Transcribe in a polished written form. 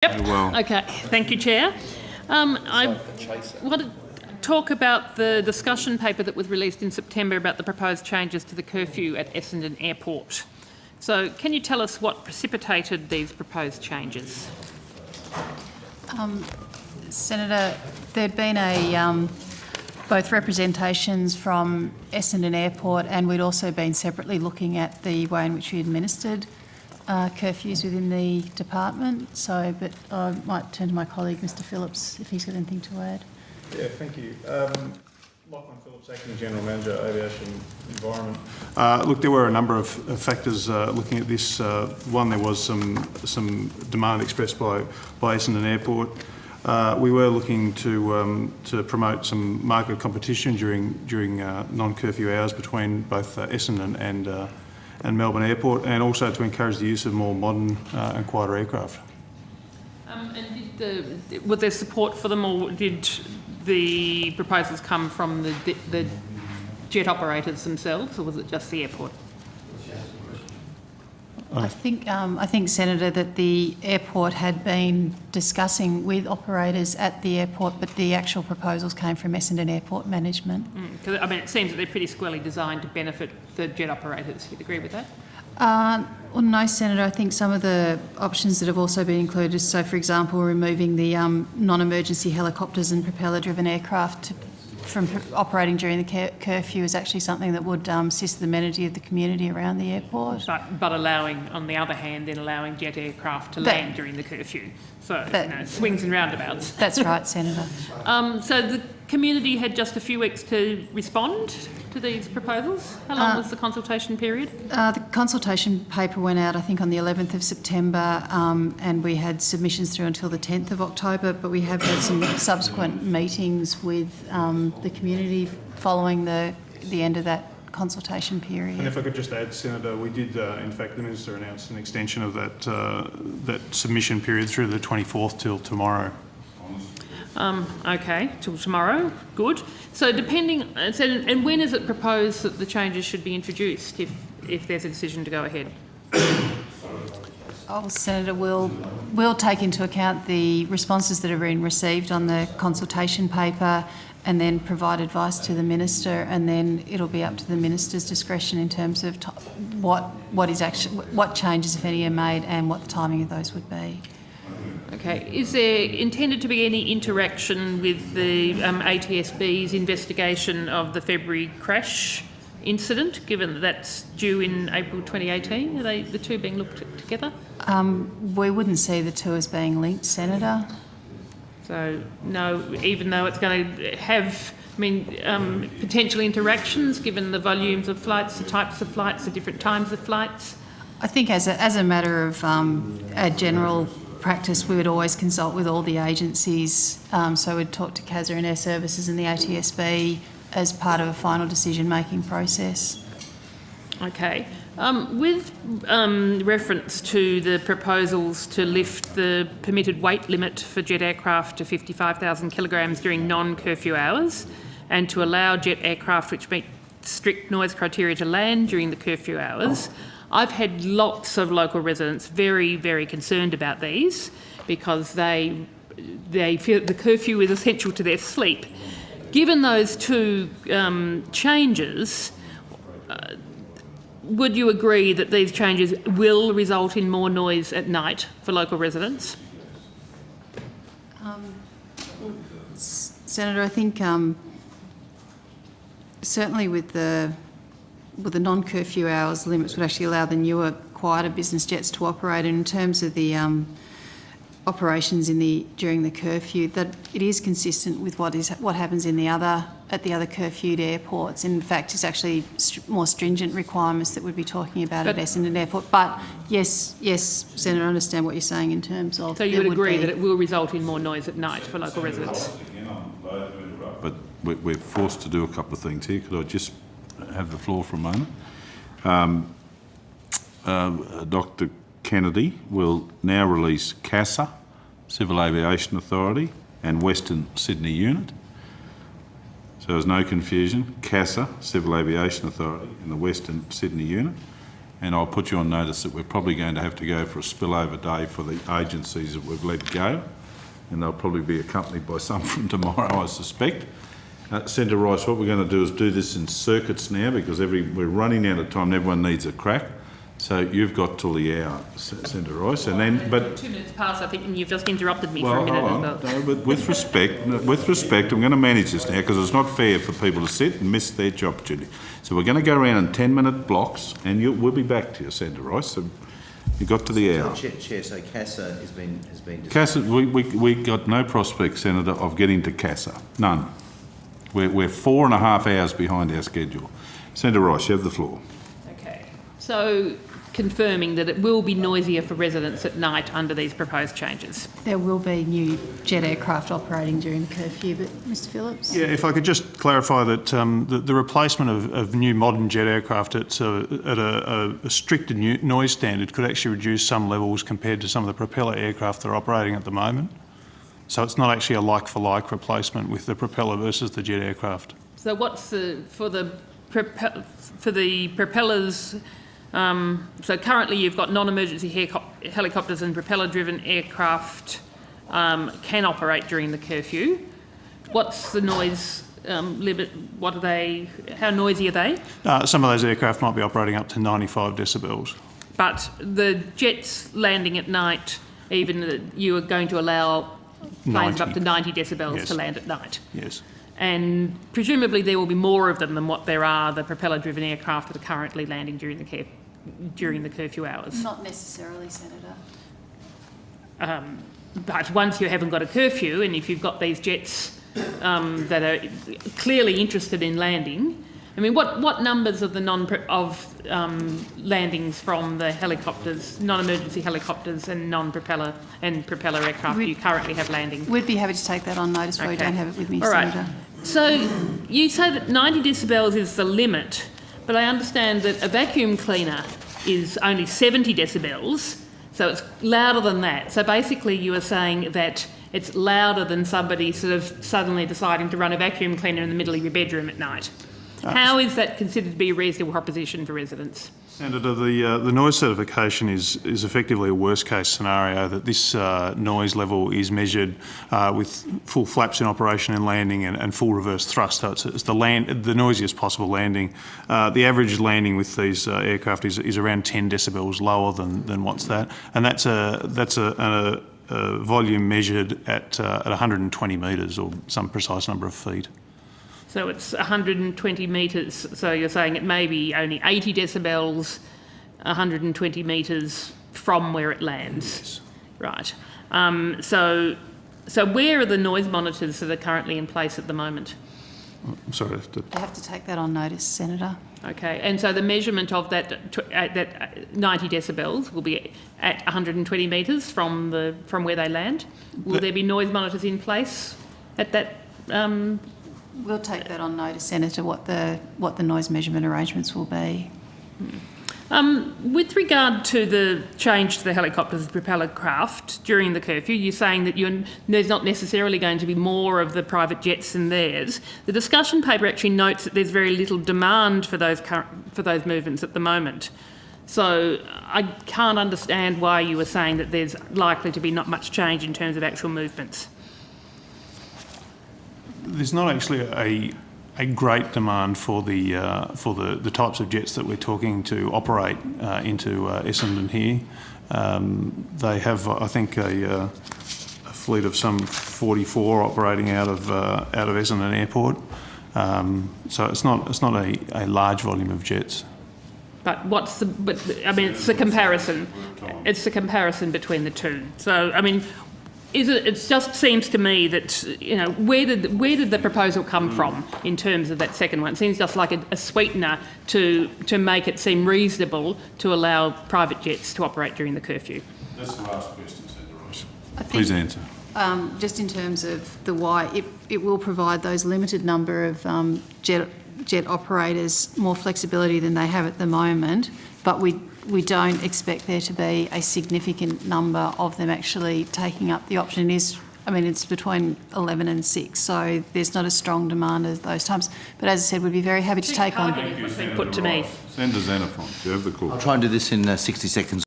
Yep. Well. Okay. Thank you, Chair. I want to talk about the discussion paper that was released in September about the proposed changes to the curfew at Essendon Airport. So can you tell us what precipitated these proposed changes? Senator, there'd been both representations from Essendon Airport, and we'd also been separately looking at the way in which we administered curfews within the department. But I might turn to my colleague, Mr Phillips, if he's got anything to add. Yeah, thank you. Lachlan Phillips, Acting General Manager, Aviation Environment. Look, there were a number of factors looking at this. One, there was some demand expressed by Essendon Airport. We were looking to promote some market competition during non-curfew hours between both Essendon and Melbourne Airport, and also to encourage the use of more modern and quieter aircraft. And was there support for them, or did the proposals come from the jet operators themselves, or was it just the airport? I think, Senator, that the airport had been discussing with operators at the airport, but the actual proposals came from Essendon Airport management. I mean, it seems that they're pretty squarely designed to benefit the jet operators. You'd agree with that? Well, no, Senator. I think some of the options that have also been included, so for example, removing the non-emergency helicopters and propeller-driven aircraft from operating during the curfew is actually something that would assist the amenity of the community around the airport. But allowing, on the other hand, then allowing jet aircraft to land during the curfew. So, swings and roundabouts. That's right, Senator. So the community had just a few weeks to respond to these proposals. How long was the consultation period? The consultation paper went out, I think, on the 11th of September, and we had submissions through until the 10th of October, but we have had some subsequent meetings with the community following the end of that consultation period. And if I could just add, Senator, we did, in fact, the Minister announced an extension of that submission period through the 24th till tomorrow. Okay, till tomorrow. Good. So and when is it proposed that the changes should be introduced if there's a decision to go ahead? Oh, Senator, we'll take into account the responses that have been received on the consultation paper and then provide advice to the Minister, and then it'll be up to the Minister's discretion in terms of what changes, if any, are made and what the timing of those would be. Okay. Is there intended to be any interaction with the ATSB's investigation of the February crash incident, given that that's due in April 2018? Are the two being looked at together? We wouldn't see the two as being linked, Senator. So, no, even though it's going to have, potential interactions, given the volumes of flights, the types of flights, the different times of flights? I think as a matter of a general practice, we would always consult with all the agencies. So we'd talk to CASA and Air Services and the ATSB as part of a final decision-making process. Okay. With reference to the proposals to lift the permitted weight limit for jet aircraft to 55,000 kilograms during non-curfew hours, and to allow jet aircraft which meet strict noise criteria to land during the curfew hours, I've had lots of local residents very, very concerned about these because they feel the curfew is essential to their sleep. Given those two changes, would you agree that these changes will result in more noise at night for local residents? Senator, I think certainly with the non-curfew hours, limits would actually allow the newer, quieter business jets to operate. And in terms of the operations during the curfew, that it is consistent with what happens at the other curfewed airports. In fact, it's actually more stringent requirements that we'd be talking about at Essendon Airport. But yes, Senator, I understand what you're saying in terms of. So you would agree that it will result in more noise at night for local residents? But we're forced to do a couple of things here. Could I just have the floor for a moment? Dr. Kennedy will now release CASA, Civil Aviation Authority, and Western Sydney Unit. So there's no confusion. CASA, Civil Aviation Authority, and the Western Sydney Unit. and I'll put you on notice that we're probably going to have to go for a spillover day for the agencies that we've let go, and they'll probably be accompanied by some from tomorrow, I suspect. Senator Rice, what we're going to do is do this in circuits now, because we're running out of time and everyone needs a crack. So you've got till the hour, Senator Rice, and then, but 2 minutes past, I think, and you've just interrupted me for well, a minute hold as on. well. No, but with respect, I'm going to manage this now because it's not fair for people to sit and miss their opportunity. So we're going to go around in 10-minute blocks, and we'll be back to you, Senator Rice. So you got to the hour. Chair, so CASA has been CASA, we got no prospect, Senator, of getting to CASA. None. We're 4.5 hours behind our schedule. Senator Rice, you have the floor. Okay. So, confirming that it will be noisier for residents at night under these proposed changes. There will be new jet aircraft operating during the curfew, but Mr Phillips? Yeah, if I could just clarify that the replacement of new modern jet aircraft at a stricter noise standard could actually reduce some levels compared to some of the propeller aircraft that are operating at the moment. So it's not actually a like-for-like replacement with the propeller versus the jet aircraft. So what's for the propellers? So currently you've got non-emergency helicopters and propeller-driven aircraft can operate during the curfew. What's the noise limit? What are they? How noisy are they? Some of those aircraft might be operating up to 95 decibels. But the jets landing at night, even you are going to allow planes 90. up to 90 decibels Yes. to land at night. Yes. And presumably there will be more of them than what there are the propeller-driven aircraft that are currently landing during the curfew hours. Not necessarily, Senator. But once you haven't got a curfew, and if you've got these jets that are clearly interested in landing, I mean, what numbers of the landings from the helicopters, non-emergency helicopters and non-propeller and propeller aircraft do you currently have landing? We'd be happy to take that on notice, but we don't have it with me, All right. Senator. So you say that 90 decibels is the limit, but I understand that a vacuum cleaner is only 70 decibels, so it's louder than that. So basically you are saying that it's louder than somebody sort of suddenly deciding to run a vacuum cleaner in the middle of your bedroom at night. How is that considered to be a reasonable proposition for residents? Senator, the noise certification is effectively a worst case scenario, that this noise level is measured with full flaps in operation and landing and full reverse thrust. So it's the noisiest possible landing. The average landing with these aircraft is around 10 decibels lower than what's that, and that's a volume measured at 120 metres or some precise number of feet. So it's 120 metres, so you're saying it may be only 80 decibels, 120 metres from where it lands. Right. So where are the noise monitors that are currently in place at the moment? I'm sorry. I have to take that on notice, Senator. Okay, and so the measurement of that 90 decibels will be at 120 metres from where they land. Will there be noise monitors in place at that? We'll take that on notice, Senator, what the noise measurement arrangements will be. With regard to the change to the helicopters and propeller craft during the curfew, you're saying that there's not necessarily going to be more of the private jets than theirs. The discussion paper actually notes that there's very little demand for those movements at the moment. So I can't understand why you were saying that there's likely to be not much change in terms of actual movements. There's not actually a great demand for the types of jets that we're talking to operate into Essendon here. They have, I think, a fleet of some 44 operating out of Essendon Airport. So it's not a large volume of jets. But it's the comparison. It's the comparison between the two. So I mean, it just seems to me that where did the proposal come from in terms of that second one? It seems just like a sweetener to make it seem reasonable to allow private jets to operate during the curfew. That's the last question, Senator Rice. I think, Please answer. Just in terms of the why, it will provide those limited number of jet operators more flexibility than they have at the moment, but we don't expect there to be a significant number of them actually taking up the option. It's between 11 and 6, so there's not a strong demand at those times. But as I said, we'd be very happy to take on. What's been put to me. Senator Xenophon, do you have the call? I'll try and do this in 60 seconds.